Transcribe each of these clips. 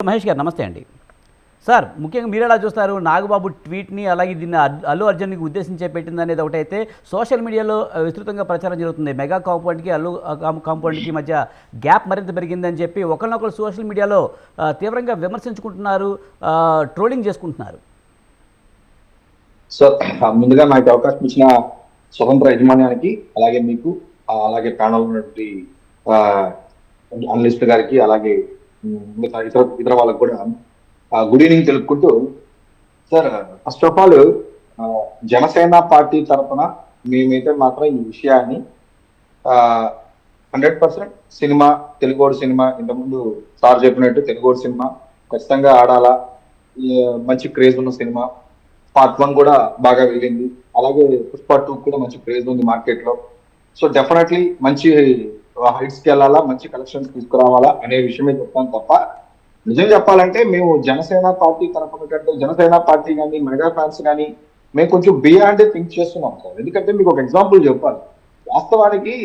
మహేష్ గారు నమస్తే అండి. సార్ ముఖ్యంగా మీరు ఎలా చూస్తారు నాగబాబు ట్వీట్ని, అలాగే దీన్ని అల్లు అర్జున్కి ఉద్దేశించే పెట్టింది అనేది ఒకటైతే సోషల్ మీడియాలో విస్తృతంగా ప్రచారం జరుగుతుంది. మెగా కాంపౌండ్కి అల్లు కాంపౌండ్కి మధ్య గ్యాప్ మరింత పెరిగిందని చెప్పి ఒకరినొకరు సోషల్ మీడియాలో తీవ్రంగా విమర్శించుకుంటున్నారు, ట్రోలింగ్ చేసుకుంటున్నారు. సో ముందుగా నాకు అవకాశం ఇచ్చిన స్వతంత్ర యజమాన్యానికి, అలాగే మీకు, అలాగే ప్యానల్ ఉన్నటువంటి అనలిస్ట్ గారికి, అలాగే మిగతా ఇతర వాళ్ళకు కూడా గుడ్ ఈవినింగ్ తెలుపుకుంటూ, sir first of all Janasena party తరఫున మేమైతే మాత్రం ఈ విషయాన్ని 100% సినిమా, తెలుగోడు సినిమా, ఇంతకుముందు సార్ చెప్పినట్టు తెలుగోడు సినిమా ఖచ్చితంగా ఆడాలా, మంచి క్రేజ్ ఉన్న సినిమా. పార్ట్ 1 కూడా బాగా వెళ్ళింది, అలాగే పుష్ప 2 కూడా మంచి క్రేజ్ ఉంది మార్కెట్ లో. సో డెఫినెట్లీ మంచి హైట్స్ కి వెళ్ళాలా, మంచి కలెక్షన్స్ తీసుకురావాలా అనే విషయమే చెప్తాను తప్ప, నిజం చెప్పాలంటే మేము జనసేన పార్టీ తరఫున కంటే జనసేన పార్టీ కానీ మెగా ఫ్యాన్స్ కానీ మేము కొంచెం బియాండ్ థింక్ చేస్తున్నాం సార్. ఎందుకంటే మీకు ఒక ఎగ్జాంపుల్ చెప్పాలి. వాస్తవానికి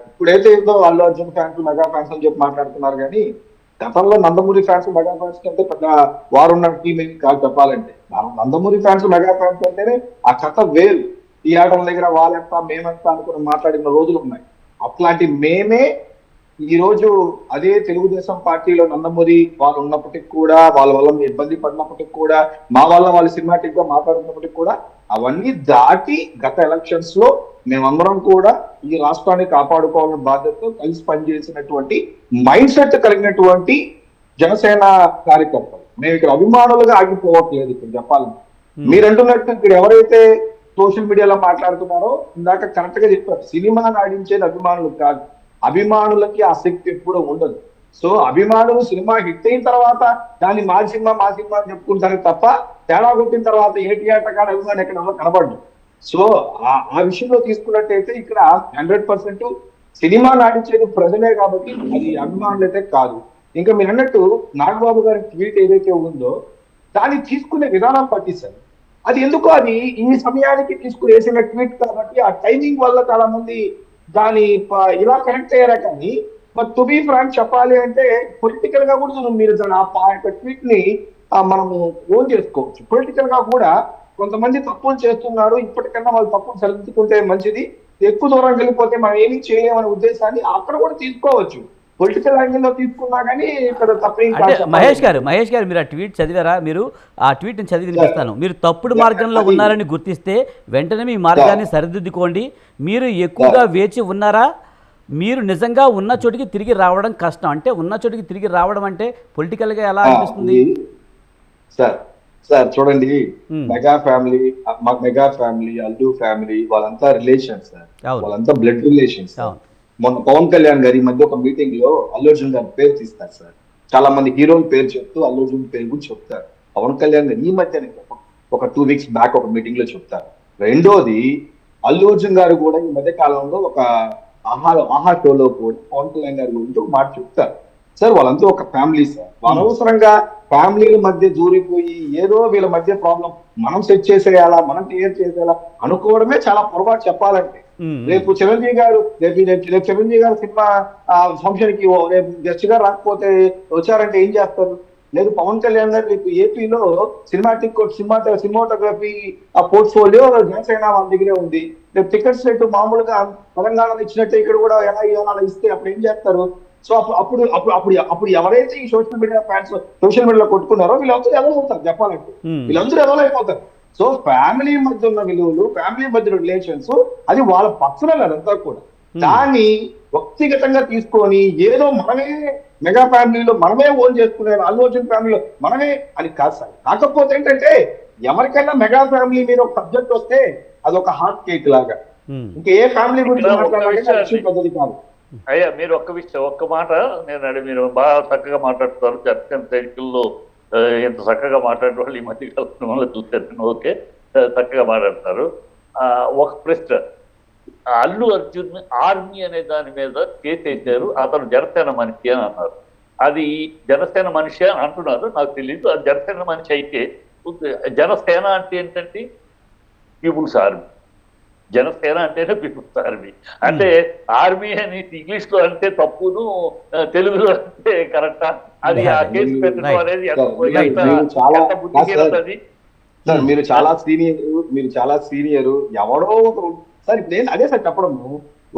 ఇప్పుడైతే ఏదో Allu Arjun fans mega fans అని చెప్పి మాట్లాడుతున్నారు, కానీ గతంలో నందమూరి ఫ్యాన్స్ మెగా ఫ్యాన్స్ కంటే పెద్ద వారున్న టీం ఏమి కాదు చెప్పాలంటే. నందమూరి ఫ్యాన్స్ మెగా ఫ్యాన్స్ అంటేనే ఆ కథ వేరు. థియేటర్ల దగ్గర వాళ్ళెంత మేమెంత అనుకుని మాట్లాడిన రోజులు ఉన్నాయి. అట్లాంటి మేమే ఈ రోజు అదే తెలుగుదేశం పార్టీలో నందమూరి వాళ్ళు ఉన్నప్పటికీ కూడా, వాళ్ళ వల్ల ఇబ్బంది పడినప్పటికీ కూడా, మా వల్ల వాళ్ళు సినిమాటిక్ గా మాట్లాడుతున్నప్పటికీ కూడా, అవన్నీ దాటి గత ఎలక్షన్స్ లో మేమందరం కూడా ఈ రాష్ట్రాన్ని కాపాడుకోవాలని బాధ్యతతో కలిసి పనిచేసినటువంటి మైండ్ సెట్ కలిగినటువంటి జనసేన కార్యకర్తలు. మేము ఇక్కడ అభిమానులుగా ఆగిపోవట్లేదు. ఇక్కడ చెప్పాలంటే మీరు అంటున్నట్టు ఇక్కడ ఎవరైతే సోషల్ మీడియాలో మాట్లాడుతున్నారో ఇందాక కరెక్ట్ గా చెప్పారు, సినిమాని ఆడించేది అభిమానులు కాదు. అభిమానులకి ఆ శక్తి ఎప్పుడూ ఉండదు. సో అభిమానులు సినిమా హిట్ అయిన తర్వాత దాన్ని మా సినిమా అని చెప్పుకుంటారు తప్ప, తేడా కొట్టిన తర్వాత ఏ థియేటర్ కాడ అభిమాని ఎక్కడ కనబడ్డు. సో ఆ విషయంలో తీసుకున్నట్టయితే ఇక్కడ 100% సినిమా నాటించేది ప్రజలే కాబట్టి అది అభిమానులు అయితే కాదు. ఇంకా మీరు అన్నట్టు నాగబాబు గారి ట్వీట్ ఏదైతే ఉందో దాన్ని తీసుకునే విధానం పట్టిస్తారు. అది ఎందుకో అది ఈ సమయానికి వేసిన ట్వీట్ కాబట్టి ఆ టైమింగ్ వల్ల చాలా మంది దాని ఇలా కనెక్ట్ అయ్యారా. కానీ మరి టు బి ఫ్రాంక్ చెప్పాలి అంటే పొలిటికల్ గా కూడా మీరు ఆ ట్వీట్ ని మనము ఓన్ చేసుకోవచ్చు. పొలిటికల్ గా కూడా కొంతమంది తప్పులు చేస్తున్నారు, ఇప్పటికన్నా వాళ్ళు తప్పులు సరిదిద్దుకుంటే మంచిది, ఎక్కువ దూరం వెళ్ళిపోతే మనం ఏమీ చేయలేమనే ఉద్దేశాన్ని అక్కడ కూడా తీసుకోవచ్చు. పొలిటికల్ యాంగిల్ లో తీసుకున్నా కానీ ఇక్కడ తప్పేం కాదు. మహేష్ గారు మీరు ఆ ట్వీట్ చదివారా? మీరు ఆ ట్వీట్ ని చదివి వినిపిస్తాను. మీరు తప్పుడు మార్గంలో ఉన్నారని గుర్తిస్తే వెంటనే మీ మార్గాన్ని సరిదిద్దుకోండి. మీరు ఎక్కువగా వేచి ఉన్నారా? మీరు నిజంగా ఉన్న చోటికి తిరిగి రావడం కష్టం. అంటే ఉన్న చోటికి తిరిగి రావడం అంటే పొలిటికల్ గా ఎలా అనిపిస్తుంది సార్? చూడండి, మెగా ఫ్యామిలీ, అల్లు ఫ్యామిలీ వాళ్ళంతా రిలేషన్స్ సార్, వాళ్ళంతా బ్లడ్ రిలేషన్స్. మొన్న పవన్ కళ్యాణ్ గారి మధ్య ఒక మీటింగ్ లో అల్లు అర్జున్ గారి పేరు తీస్తారు సార్. చాలా మంది హీరోల పేరు చెప్తూ అల్లు అర్జున్ పేరు కూడా చెప్తారు. పవన్ కళ్యాణ్ గారు ఈ మధ్య ఒక 2 weeks బ్యాక్ ఒక మీటింగ్ లో చెప్తారు. రెండోది, అల్లు అర్జున్ గారు కూడా ఈ మధ్య కాలంలో ఒక ఆహా షోలో కూడా పవన్ కళ్యాణ్ గారి గురించి ఒక మాట చెప్తారు. సార్ వాళ్ళంతా ఒక ఫ్యామిలీ సార్. అనవసరంగా ఫ్యామిలీల మధ్య దూరిపోయి ఏదో వీళ్ళ మధ్య ప్రాబ్లం మనం సెట్ చేసేయాలా, మనం క్లియర్ చేసేయాలా అనుకోవడమే చాలా పొరపాటు చెప్పాలంటే. రేపు చిరంజీవి గారు సినిమా ఫంక్షన్ కి రేపు గెస్ట్ గా రాకపోతే వచ్చారంటే ఏం చేస్తారు? లేదు పవన్ కళ్యాణ్ గారు రేపు ఏపీలో సినిమాటోగ్రఫీ ఆ పోర్ట్ఫోలియో జనసేన వాళ్ళ దగ్గరే ఉంది. రేపు టికెట్స్ రేటు మామూలుగా తెలంగాణలో ఇచ్చినట్టే ఇక్కడ కూడా ఎలా ఇవ్వాలా ఇస్తే అప్పుడు ఏం చేస్తారు? సో అప్పుడు ఎవరైతే ఈ సోషల్ మీడియా ఫ్యాన్స్ సోషల్ మీడియాలో కొట్టుకున్నారో వీళ్ళందరూ ఎవరైపోతారు చెప్పాలంటే, వీళ్ళందరూ ఎవరైపోతారు. సో ఫ్యామిలీ మధ్య ఉన్న విలువలు, ఫ్యామిలీ మధ్య రిలేషన్స్ అది వాళ్ళ పర్సనల్ అదంతా కూడా. దాన్ని వ్యక్తిగతంగా తీసుకొని ఏదో మనమే మెగా ఫ్యామిలీలో మనమే ఓన్ చేసుకునే అల్లు అర్జున్ ఫ్యామిలీలో మనమే అని కాదు సార్. కాకపోతే ఏంటంటే ఎవరికైనా మెగా ఫ్యామిలీ మీద ఒక సబ్జెక్ట్ వస్తే అది ఒక హాట్ కేక్ లాగా, ఇంకా ఏ ఫ్యామిలీ గురించి మాట్లాడాలంటే పద్ధతి కాదు. అయ్యా మీరు ఒక్క మాట మీరు బాగా చక్కగా మాట్లాడుతున్నారు. జనసేన సైకిల్లో ఎంత చక్కగా మాట్లాడే వాళ్ళు ఈ మధ్య కాలంలో చూశాను. ఓకే, చక్కగా మాట్లాడతారు. ఒక ప్రశ్న, అల్లు అర్జున్ ఆర్మీ అనే దాని మీద కేసు వేశారు, అతను జనసేన మనిషి అని అన్నారు. అది జనసేన మనిషి అని అంటున్నారు, నాకు తెలియదు. అది జనసేన మనిషి అయితే జనసేన అంటే ఏంటంటే పీపుల్స్ ఆర్మీ. జనసేన అంటేనే పీపుల్స్ ఆర్మీ. అంటే ఆర్మీ అని ఇంగ్లీష్ లో అంటే తప్పును, తెలుగులో అంటే కరెక్టా? అది ఆ కేసు పెట్టడం అనేది ఎంత బుద్ధిహీనత అది. సార్ మీరు చాలా సీనియర్ ఎవడో ఒకరు సార్. ఇప్పుడు నేను అదే సార్ చెప్పడము,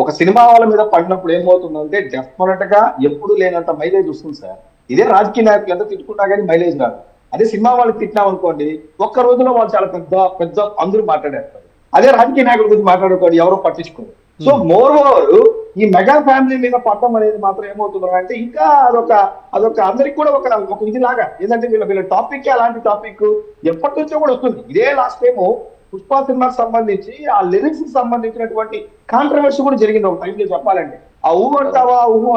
ఒక సినిమా వాళ్ళ మీద పడినప్పుడు ఏమవుతుందంటే డెఫినెట్ గా ఎప్పుడు లేనంత మైలేజ్ వస్తుంది సార్. ఇదే రాజకీయ నాయకులు ఎంత తిట్టుకున్నా కానీ మైలేజ్ రాదు. అదే సినిమా వాళ్ళకి తిట్టినాం అనుకోండి, ఒక్క రోజులో వాళ్ళు చాలా పెద్ద పెద్ద అందరూ మాట్లాడేస్తారు. అదే రాజకీయ నాయకుల గురించి మాట్లాడుకోండి, ఎవరో పట్టించుకోరు. సో మోర్ ఓవర్ ఈ మెగా ఫ్యామిలీ మీద పడడం అనేది మాత్రం ఏమవుతుంది అంటే ఇంకా అదొక అందరికి కూడా ఒక ఇది లాగా, ఏంటంటే వీళ్ళ టాపిక్ అలాంటి టాపిక్ ఎప్పటి నుంచో కూడా వస్తుంది. ఇదే లాస్ట్ టైము పుష్ప సినిమాకి సంబంధించి ఆ లిరిక్స్ కి సంబంధించినటువంటి కాంట్రవర్సీ కూడా జరిగింది ఒక టైంలో చెప్పాలంటే. ఆ ఊహు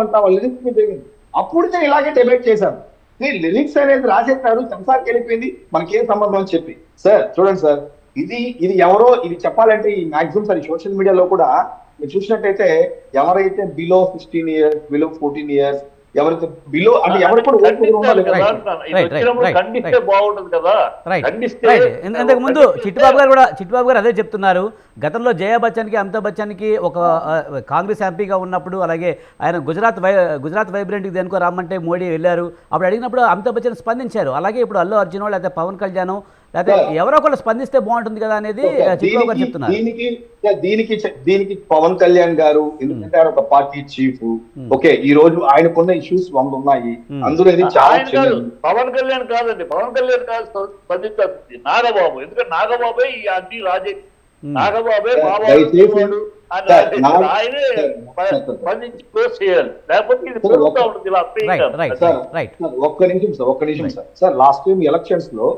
అంటావా లిరిక్స్ మీద జరిగింది. అప్పుడు నేను ఇలాగే డిబేట్ చేశాను. లిరిక్స్ అనేది రాసేస్తారు, సెన్సార్కి వెళ్ళిపోయింది, మనకేం సంబంధం అని చెప్పి. సార్ చూడండి సార్, ఇది ఎవరో ఇది చెప్పాలంటే ఈ మాక్సిమం సార్ సోషల్ మీడియాలో కూడా మీరు చూసినట్టయితే ఎవరైతే బిలో 16 years, బిలో 14 years, ఎవరైతే బిలో అంటే ఎవరు కూడా ఖండిస్తే బాగుంటుంది కదా. ఇంతకు ముందు చిట్టుబాబు గారు అదే చెప్తున్నారు. గతంలో జయా బచ్చన్కి, అమితాబ్ బచ్చన్కి ఒక కాంగ్రెస్ ఎంపీగా ఉన్నప్పుడు, అలాగే ఆయన గుజరాత్ వైబ్రెంట్కి దేనికో రమ్మంటే మోడీ వెళ్ళారు. అప్పుడు అడిగినప్పుడు అమితాబ్ బచ్చన్ స్పందించారు. అలాగే ఇప్పుడు అల్లు అర్జున్ లేకపోతే పవన్ కళ్యాణ్ లేకపోతే ఎవరో ఒకళ్ళు స్పందిస్తే బాగుంటుంది కదా అనేది చిట్టుబాబు గారు చెప్తున్నారు. దీనికి పవన్ కళ్యాణ్ గారు ఎందుకంటే ఆయన ఒక పార్టీ చీఫ్. ఓకే, ఈ రోజు ఆయనకున్న ఇష్యూస్ 100 ఉన్నాయి. అందులో ఇది చాలా పవన్ కళ్యాణ్ కాదండి, పవన్ కళ్యాణ్ కాదు స్పందించాల్సింది నాగబాబు. ఎందుకంటే నాగబాబే ఈ అన్ని రాజకీయ నాగబాబే ఆయనే స్పందించి క్లోజ్ చేయాలి, లేకపోతే ఇది పెరుగుతూ ఉంటుంది ఇలా. ఒక్క నిమిషం సార్. లాస్ట్ టైం ఎలక్షన్స్ లో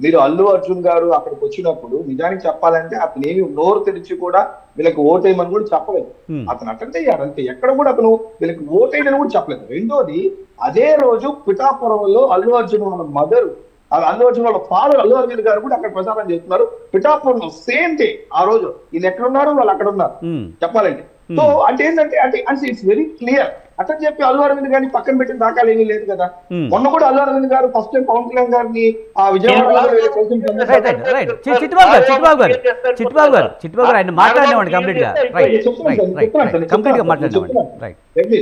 మీరు అల్లు అర్జున్ గారు అక్కడికి వచ్చినప్పుడు నిజానికి చెప్పాలంటే అతను ఏమి నోరు తెరిచి కూడా వీళ్ళకి ఓటేయమని కూడా చెప్పలేదు. అతను అటెండ్ అయ్యాడు అంతే. ఎక్కడ కూడా అతను వీళ్ళకి ఓటేయని కూడా చెప్పలేదు. రెండోది, అదే రోజు పిఠాపురంలో అల్లు అర్జున్ వాళ్ళ మదర్, అల్లు అర్జున్ వాళ్ళ ఫాదర్ అల్లు అర్జున్ గారు కూడా అక్కడ ప్రచారం చేస్తున్నారు పిఠాపురంలో. సేమ్ డే ఆ రోజు ఈయన ఎక్కడ ఉన్నారు, వాళ్ళు అక్కడ ఉన్నారు చెప్పాలంటే. సో అంటే ఏంటంటే అంటే ఇట్స్ వెరీ క్లియర్. అట్లా చెప్పి అల్లు అరవింద్ గారిని పక్కన పెట్టిన దాఖలు ఏమీ లేదు కదా. మొన్న కూడా అల్లు అరవింద్ గారు ఫస్ట్ టైం పవన్ కళ్యాణ్ గారిని ఆ విజయవాడలో చిట్టుబాబు గారు ఆయన మాట్లాడినామండి కంప్లీట్ గా మాట్లాడినామండి.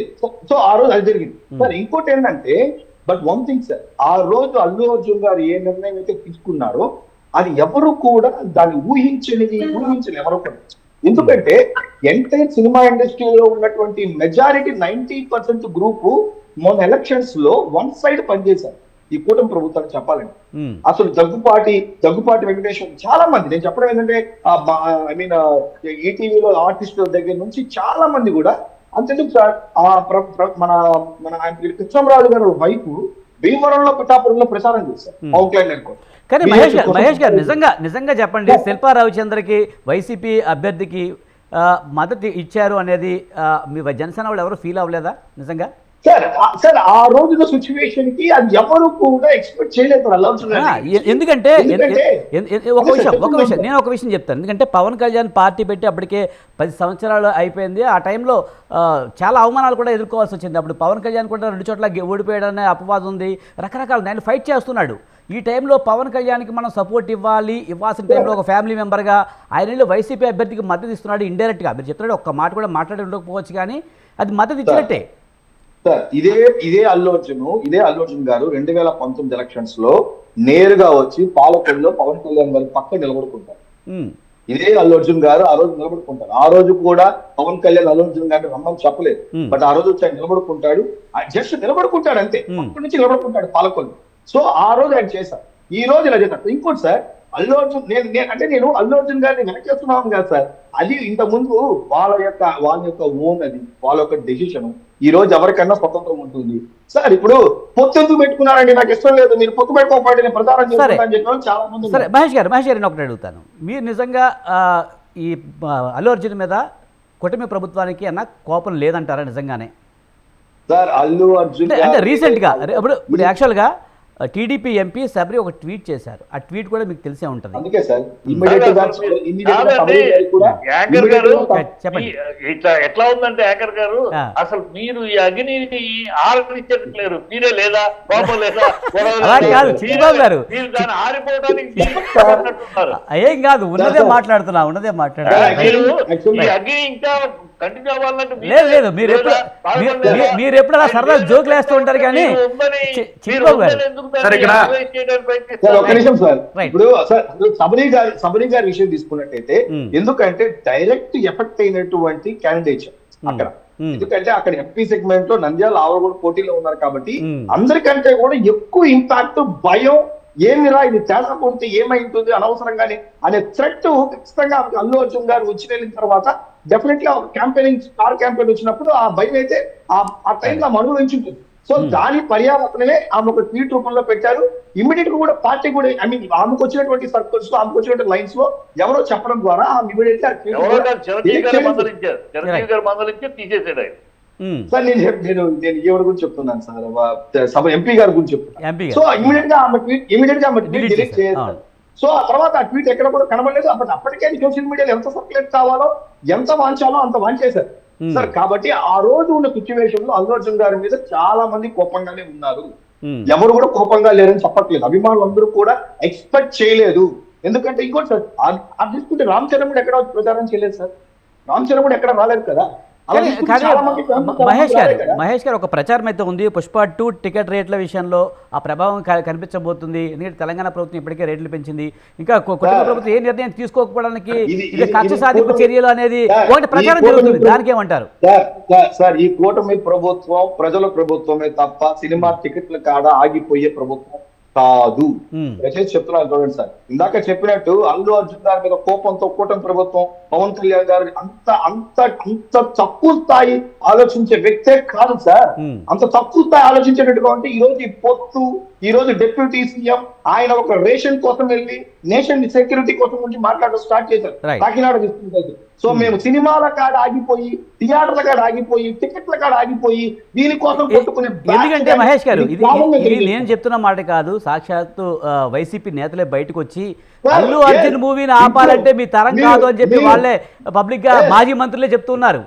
సో ఆ రోజు అది జరిగింది సార్. ఇంకోటి ఏంటంటే బట్ వన్ థింగ్ సార్, ఆ రోజు అల్లు అర్జున్ గారు ఏ నిర్ణయం అయితే తీసుకున్నారో అది ఎవరు కూడా దాన్ని ఊహించలేదు ఎవరు కూడా. ఎందుకంటే ఎంటైర్ సినిమా ఇండస్ట్రీలో ఉన్నటువంటి మెజారిటీ 90% గ్రూపు మొన్న ఎలక్షన్స్ లో వన్ సైడ్ పనిచేశారు ఈ కూటమి ప్రభుత్వాన్ని చెప్పాలంటే. అసలు దగ్గుపాటి వెంకటేశ్వర చాలా మంది, నేను చెప్పడం ఏంటంటే ఐ మీన్ ఈటీవీలో ఆర్టిస్టుల దగ్గర నుంచి చాలా మంది కూడా అంతెందుకు సార్, మన కృష్ణరాజు గారు వైపు భీమవరంలో పిఠాపురంలో ప్రచారం చేశారు పవన్ కళ్యాణ్ గారు. కానీ మహేష్ గారు నిజంగా చెప్పండి, శిల్పా రవిచంద్రకి వైసీపీ అభ్యర్థికి మద్దతు ఇచ్చారు అనేది మీ జనసేన వాళ్ళు ఎవరు ఫీల్ అవ్వలేదా నిజంగా? సార్ ఆ రోజున సిచ్యువేషన్ కి అది ఎవరు కూడా ఎక్స్పెక్ట్ చేయలేదు. ఎందుకంటే నేను ఒక విషయం చెప్తాను. ఎందుకంటే పవన్ కళ్యాణ్ పార్టీ పెట్టి అప్పటికే 10 సంవత్సరాలు అయిపోయింది. ఆ టైంలో చాలా అవమానాలు కూడా ఎదుర్కోవాల్సి వచ్చింది. అప్పుడు పవన్ కళ్యాణ్ కూడా 2 చోట్ల ఓడిపోయాడనే అపవాదం ఉంది, రకరకాల నేను ఫైట్ చేస్తున్నాడు. ఈ టైంలో పవన్ కళ్యాణ్కి మనం సపోర్ట్ ఇవ్వాల్సిన టైంలో ఒక ఫ్యామిలీ మెంబర్గా ఆయన వైసీపీ అభ్యర్థికి మద్దతు ఇస్తున్నాడు ఇండైరెక్ట్గా. మీరు చెప్తున్నాడు ఒక్క మాట కూడా మాట్లాడి ఉండకపోవచ్చు, కానీ అది మద్దతు ఇచ్చినట్టే సార్. ఇదే అల్లు అర్జున్ గారు 2019 ఎలక్షన్స్ లో నేరుగా వచ్చి పాలకొల్లో పవన్ కళ్యాణ్ గారు పక్క నిలబడుకుంటారు. ఇదే అల్లు అర్జున్ గారు ఆ రోజు నిలబడుకుంటారు. ఆ రోజు కూడా పవన్ కళ్యాణ్ అల్లు అర్జున్ గారిని రమ్మని చెప్పలేదు, బట్ ఆ రోజు వచ్చి ఆయన నిలబడుకుంటాడు. జస్ట్ నిలబడుకుంటాడు అంతే, అక్కడి నుంచి నిలబడుకుంటాడు పాలకొల్లు. సో ఆ రోజు ఆయన చేశారు. ఈ రోజు ఇలా చేస్తారు. ఇంకోటి సార్, అల్లు అర్జున్ నేను అల్లు అర్జున్ గారిని వెనకేస్తున్నాను కాదు సార్, అది ఇంత ముందు వాళ్ళ యొక్క ఓన్, అది వాళ్ళ యొక్క డెసిషన్. ఈ రోజు ఎవరికైనా స్వతంత్రం ఉంటుంది సార్. ఇప్పుడు పొత్తు ఎందుకు పెట్టుకున్నారండి, నాకు ఇష్టం లేదు, మీరు పొత్తు పెట్టుకోకపోతే నేను ప్రచారం చేస్తానని చెప్పి చాలా మంది. సరే మహేష్ గారు నేను ఒకటి అడుగుతాను. మీరు నిజంగా ఈ అల్లు అర్జున్ మీద కూటమి ప్రభుత్వానికి అన్న కోపం లేదంటారా నిజంగానే? సార్ అల్లు అర్జున్ అంటే రీసెంట్గా ఇప్పుడు యాక్చువల్గా టీడీపీ ఎంపీ శబరి ఒక ట్వీట్ చేశారు. ఆ ట్వీట్ కూడా మీకు తెలిసే ఉంటుంది. అందుకే సార్ ఇమ్మీడియట్ గా కాదండి, యాంకర్ గారు చెప్పండి. ఇట్లా ఎట్లా ఉందంటే యాంకర్ గారు, ఆ. అసలు మీరు ఈ అగ్నిని ఆరనిచ్చట్లేరు. మీరే లేదా కోపం లేదా గొడవ అలా లేదా? కాదు, చిట్టిబాబు గారు. మీరు దాన్ని ఆరిపోవడానికి తీసుకుంటున్నారు. ఏం కాదు, ఉన్నదే మాట్లాడుతున్నా, ఉన్నదే మాట్లాడుతున్నా. మీరు Actually- ఈ అగ్ని ఇంకా కంటిన్యూ అవ్వాలంటే లేదు లేదు, మీరు ఎప్పుడు మీరు ఎప్పుడు అలా సరదా జోకులు వేస్తూ ఉంటారు కానీ చిట్టిబాబు గారు. సార్ ఒక నిమిషం సార్, Right. ఇప్పుడు సార్ సబనీ గారి విషయం తీసుకున్నట్టయితే ఎందుకంటే డైరెక్ట్ ఎఫెక్ట్ అయినటువంటి క్యాండిడేట్ అక్కడ, ఎందుకంటే అక్కడ ఎంపీ సెగ్మెంట్ లో నంద్యాల ఆవరగూడ పోటీలో ఉన్నారు కాబట్టి అందరికంటే కూడా ఎక్కువ ఇంపాక్ట్, భయం, ఏమిరా ఇది తేడా కొడితే ఏమైంటుంది అనవసరంగానే అనే థ్రెట్ ఖచ్చితంగా అల్లు అర్జున్ గారు వచ్చి వెళ్ళిన తర్వాత డెఫినెట్లీ క్యాంపెయినింగ్ స్టార్ క్యాంపెయిన్ వచ్చినప్పుడు ఆ భయం అయితే ఆ టైంలో అనుభవించి ఉంటుంది. సో దాని పర్యావరణమే ఆమె ఒక ట్వీట్ రూపంలో పెట్టారు. ఇమీడియట్ గా కూడా పార్టీ కూడా ఐ మీన్ ఆమెకు వచ్చినటువంటి సర్కిల్స్ లో, ఆమెకు వచ్చినటువంటి లైన్స్ లో ఎవరో చెప్పడం ద్వారా ఆమె ఇమీడియట్ చిరంజీవి గారు మందలించి తీసేసాడు ఆయన. సార్ నేను ఎవరి గురించి చెప్తున్నాను సార్, ఎంపీ గారి గురించి చెప్తున్నాను. ఎంపీ సో ఇమీడియట్ గా ఆమె ట్వీట్ డిలీట్ చేయాలి. సో ఆ తర్వాత ఆ ట్వీట్ ఎక్కడ కూడా కనబడలేదు. అప్పటికే సోషల్ మీడియాలో ఎంత సర్క్యులేట్ కావాలో, ఎంత వాంచాలో అంత వాంచేశారు సార్. కాబట్టి ఆ రోజు ఉన్న సిచ్యువేషన్ లో అల్లు అర్జున్ గారి మీద చాలా మంది కోపంగానే ఉన్నారు. ఎవరు కూడా కోపంగా లేరని చెప్పట్లేదు. అభిమానులు అందరూ కూడా ఎక్స్పెక్ట్ చేయలేదు. ఎందుకంటే ఇంకోటి సార్, అది తీసుకుంటే రామ్ చరణ్ కూడా ఎక్కడ ప్రచారం చేయలేదు సార్. రామ్ చరణ్ కూడా ఎక్కడ రాలేదు కదా. మహేష్ గారు, ఒక ప్రచారం అయితే ఉంది, పుష్ప 2 టికెట్ రేట్ల విషయంలో ఆ ప్రభావం కనిపించబోతుంది. ఎందుకంటే తెలంగాణ ప్రభుత్వం ఇప్పటికే రేట్లు పెంచింది. ఇంకా కొత్త ప్రభుత్వం ఏ నిర్ణయం తీసుకోకపోవడానికి ఇది కక్ష సాధింపు చర్యలు అనేది ఒకటి ప్రచారం జరుగుతుంది. దానికి ఏమంటారు సార్? ఈ కూటమి ప్రభుత్వం ప్రజల ప్రభుత్వమే తప్ప సినిమా టికెట్ల కాడ ఆగిపోయే ప్రభుత్వం కాదు. దయచేసి చెప్తున్నాను చూడండి సార్, ఇందాక చెప్పినట్టు అల్లు అర్జున్ గారి మీద కోపంతో కూటమి ప్రభుత్వం, పవన్ కళ్యాణ్ గారు అంత అంత అంత తక్కువ స్థాయి ఆలోచించే వ్యక్తే కాదు సార్. అంత తక్కువ స్థాయి ఆలోచించేటట్టుగా ఉంటే ఈ రోజు ఈ పొత్తు, ఈ రోజు డిప్యూటీ సీఎం ఆయన ఒక రేషన్ కోసం వెళ్ళి నేషన్ సెక్యూరిటీ కోసం గురించి మాట్లాడడం స్టార్ట్ చేశారు కాకినాడ తీసుకుంటే. సో మేము సినిమాల కాడ ఆగిపోయి, థియేటర్ల కాడ ఆగిపోయి, టికెట్ల కాడ ఆగిపోయి దీనికోసం కొట్టుకునే. ఎందుకంటే మహేష్ గారు, ఇది నేను చెప్తున్న మాట కాదు, సాక్షాత్తు వైసీపీ నేతలే బయటకు వచ్చి అల్లు అర్జున్ మూవీని ఆపాలంటే మీ తరం కాదు అని చెప్పి వాళ్ళే పబ్లిక్ గా మాజీ మంత్రులే చెప్తున్నారు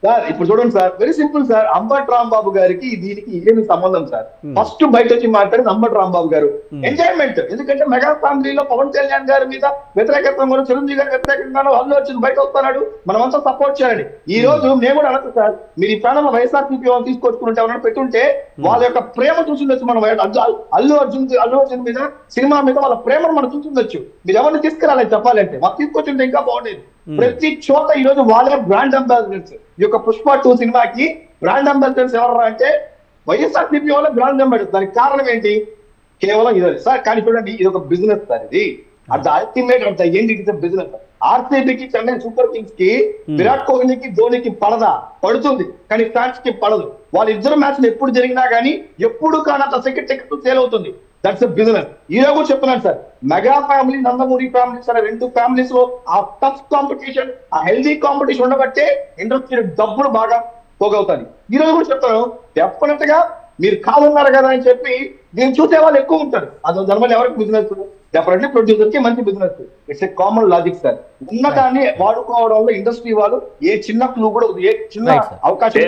సార్. ఇప్పుడు చూడండి sir, very simple sir, Ambati Rambabu గారికి దీనికి ఏమి సంబంధం సార్? ఫస్ట్ బయట వచ్చి మాట్లాడింది అంబటి రాంబాబు గారు. ఎంజాయ్మెంట్, ఎందుకంటే మెగా ఫ్యామిలీలో పవన్ కళ్యాణ్ గారి మీద వ్యతిరేకత్వం, చిరంజీవి గారి వ్యతిరేకంగానూ అల్లు అర్జున్ బయట వస్తున్నాడు, మనమంతా సపోర్ట్ చేయాలి. ఈ రోజు మేము కూడా అనొచ్చు సార్, మీరు ఈ ప్రాణం వైఎస్ఆర్సీపీ తీసుకొచ్చుకుంటే ఎవరైనా పెట్టుంటే వాళ్ళ యొక్క ప్రేమ చూసిండొచ్చు. మనం అల్లు అర్జున్ మీద, సినిమా మీద వాళ్ళ ప్రేమను మనం చూసిండొచ్చు. మీరు ఎవరిని తీసుకురాలేదు చెప్పాలంటే, మాకు తీసుకొచ్చింటే ఇంకా బాగుండేది. ప్రతి చోట ఈ రోజు వాళ్ళే బ్రాండ్ అంబాసిడర్స్. ఈ యొక్క పుష్ప 2 సినిమాకి బ్రాండ్ అంబాసిడర్స్ ఎవరు అంటే వైఎస్ఆర్సీపీ వాళ్ళ బ్రాండ్ అంబాసిడర్స్. దానికి కారణం ఏంటి? కేవలం ఇదే సార్. కానీ చూడండి, ఇది ఒక బిజినెస్ సార్. ఇది at the ultimate at the end it is a business. ఆర్సీబీకి, చెన్నై సూపర్ కింగ్స్ కి, విరాట్ కోహ్లీకి, ధోనికి పడుతుంది కానీ ఫ్యాన్స్ కి పడదు. వాళ్ళిద్దరు మ్యాచ్లు ఎప్పుడు జరిగినా కానీ ఎప్పుడు కానీ అంత టికెట్ సేల్ అవుతుంది. That's business. ఈ రోజు కూడా చెప్తున్నాను sir, mega family, Nandamuri family sir, 2 families లో ఆ టఫ్ కాంపిటీషన్, ఆ హెల్దీ కాంపిటీషన్ ఉండబట్టే ఇండస్ట్రీ డబ్బులు బాగా పోగవుతాయి. ఈ రోజు కూడా చెప్తాను, డెఫినెట్ గా మీరు కాదున్నారు కదా అని చెప్పి దీన్ని చూసే వాళ్ళు ఎక్కువ ఉంటారు. అది జనరల్ ఎవరికి బిజినెస్? డెఫినెట్లీ ప్రొడ్యూసర్ కి మంచి business. It's a common logic sir. ఉన్నదాన్ని వాడుకోవడంలో ఇండస్ట్రీ వాళ్ళు ఏ చిన్న క్లూ కూడా, ఏ చిన్న అవకాశం